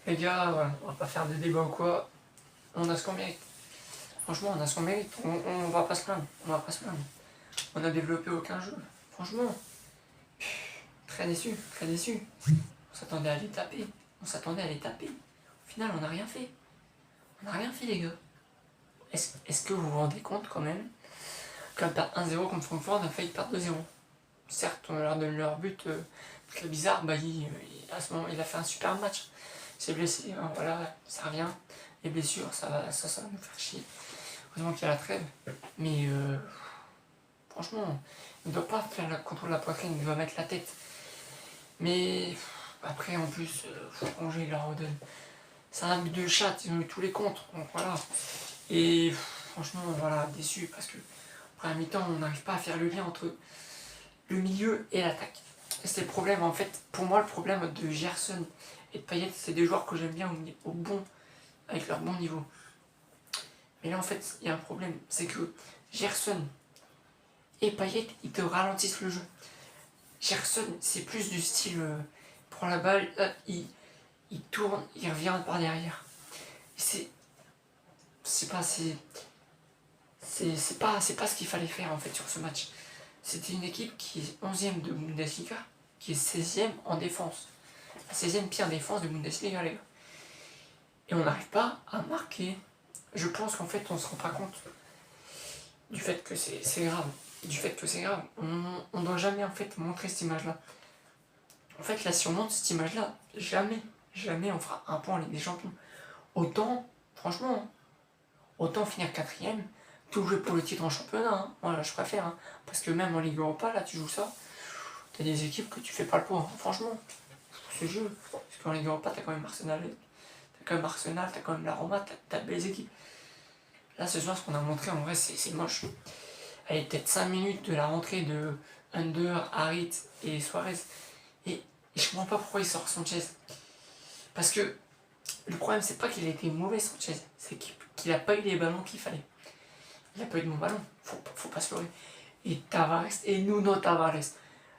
Les gars, voilà, on va pas faire de débat ou quoi. On a ce qu'on mérite. Franchement, on a ce qu'on mérite. On va pas se plaindre. On va pas se plaindre. On a développé aucun jeu. Franchement, très déçu, très déçu. On s'attendait à les taper. On s'attendait à les taper. Au final, on n'a rien fait. On n'a rien fait, les gars. Est-ce que vous vous rendez compte quand même qu'un perd 1-0 contre Francfort, on a failli perdre 2-0. Certes, on leur donne leur but très bizarre. Bah, à ce moment, il a fait un super match. Il s'est blessé, hein, voilà, ça revient. Les blessures, ça va nous faire chier. Heureusement qu'il y a la trêve. Mais franchement, il ne doit pas faire le contrôle de la poitrine, il doit mettre la tête. Mais après, en plus, Angers, il leur redonne. C'est un but de chat, ils ont eu tous les contres. Donc voilà. Et franchement, voilà, déçu parce que après la mi-temps, on n'arrive pas à faire le lien entre le milieu et l'attaque. C'est le problème, en fait, pour moi, le problème de Gerson et de Payet, c'est des joueurs que j'aime bien avec leur bon niveau. Mais là, en fait, il y a un problème, c'est que Gerson et Payet, ils te ralentissent le jeu. Gerson, c'est plus du style, prend la balle, hop, il tourne, il revient par derrière. C'est pas ce qu'il fallait faire en fait sur ce match. C'était une équipe qui est 11e de Bundesliga, qui est 16e en défense. La 16e pire défense de Bundesliga, les gars. Et on n'arrive pas à marquer. Je pense qu'en fait, on ne se rend pas compte du fait que c'est grave. Du fait que c'est grave. On ne doit jamais en fait montrer cette image-là. En fait, là, si on montre cette image-là, jamais on fera un point en Ligue des Champions. Autant, franchement, autant finir 4ème, tout jouer pour le titre en championnat, hein. Voilà, je préfère, hein. Parce que même en Ligue Europa, là, tu joues ça, t'as des équipes que tu fais pas le poids, hein. Franchement, ce jeu, parce qu'en Ligue Europa, t'as quand même Arsenal, t'as quand même la Roma, t'as de belles équipes. Là, ce soir, ce qu'on a montré, en vrai, c'est moche. Allez, peut-être 5 minutes de la rentrée de Under, Harit et Suarez, et je comprends pas pourquoi il sort Sanchez. Parce que le problème, c'est pas qu'il a été mauvais, Sanchez, c'est qu'il a pas eu les ballons qu'il fallait. Il a pas eu de bon ballon, faut pas se leurrer. Et Tavares, et Nuno Tavares,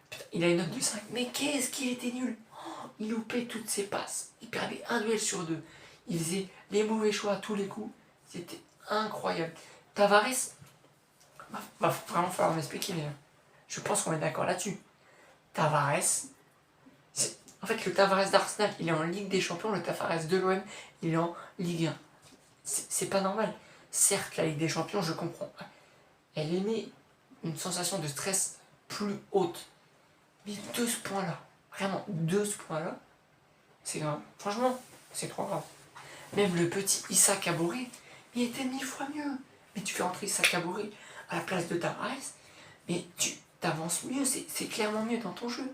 putain, il a une note de 5, mais qu'est-ce qu'il était nul. Il loupait toutes ses passes, il perdait un duel sur deux, il faisait les mauvais choix à tous les coups, c'était incroyable. Tavares, va vraiment falloir m'expliquer, mais je pense qu'on est d'accord là-dessus. Tavares, en fait, le Tavares d'Arsenal, il est en Ligue des Champions, le Tavares de l'OM, il est en Ligue 1. C'est pas normal. Certes, la Ligue des Champions, je comprends. Elle émet une sensation de stress plus haute. Mais de ce point-là, vraiment, de ce point-là, c'est grave. Franchement, c'est trop grave. Même le petit Issa Kaboré, il était 1000 fois mieux. Mais tu fais entrer Issa Kaboré à la place de Tavares, mais tu t'avances mieux, c'est clairement mieux dans ton jeu.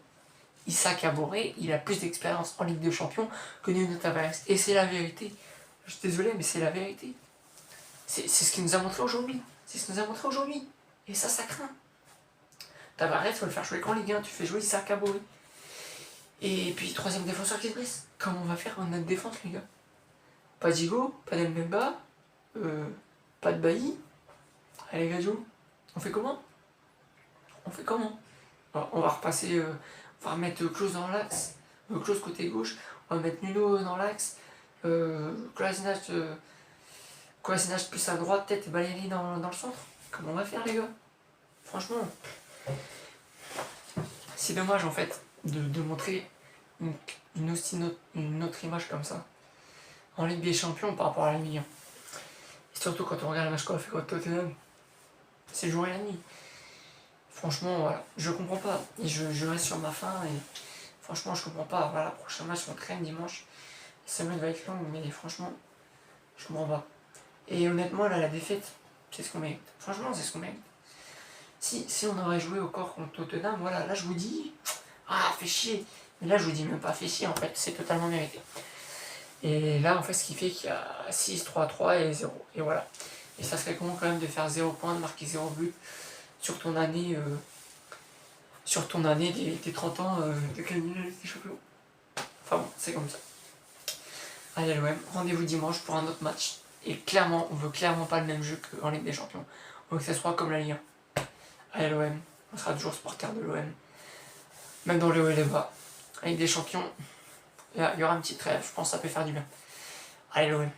Issa Kaboré, il a plus d'expérience en Ligue des Champions que Nuno Tavares. Et c'est la vérité. Je suis désolé, mais c'est la vérité. C'est ce qu'il nous a montré aujourd'hui. C'est ce qu'il nous a montré aujourd'hui. Et ça craint. Tavares, faut le faire jouer qu'en Ligue 1. Tu fais jouer Issa Kaboré. Et puis, troisième défenseur qui se blesse. Comment on va faire en notre défense, les gars? Pas Digo, pas Dembemba, pas de Bailly. Allez, Gadio, on fait comment? On va repasser, on va remettre Klose dans l'axe, Klose côté gauche, on va mettre Nuno dans l'axe, Kolasinac plus à droite, peut-être, et Baleri dans le centre. Comment on va faire, les gars? Franchement, c'est dommage en fait de montrer une autre image comme ça en Ligue des Champions par rapport à la Ligue 1. Et surtout quand on regarde le match qu'on a fait contre Tottenham, c'est le jour et la nuit. Franchement, voilà, je comprends pas. Et je reste sur ma faim et franchement, je comprends pas. Voilà, prochain match contre Rennes dimanche. La semaine va être longue, mais franchement, je comprends pas. Et honnêtement, là, la défaite, c'est ce qu'on mérite. Franchement, c'est ce qu'on mérite. Si on aurait joué au corps contre Tottenham, voilà, là, je vous dis, fait chier. Mais là, je vous dis même pas fait chier, en fait, c'est totalement mérité. Et là, en fait, ce qui fait qu'il y a 6, 3, 3 et 0. Et voilà. Et ça serait comment quand même de faire 0 points, de marquer 0 but sur ton année, des 30 ans de gagner la Ligue des Champions. Enfin bon, c'est comme ça. Allez l'OM, rendez-vous dimanche pour un autre match. Et clairement, on veut clairement pas le même jeu qu'en Ligue des Champions. On veut que ça soit comme la Ligue 1. Allez l'OM, on sera toujours supporter de l'OM. Même dans les hauts et les bas. Ligue des Champions, Il y aura une petite trêve, je pense que ça peut faire du bien. Allez l'OM.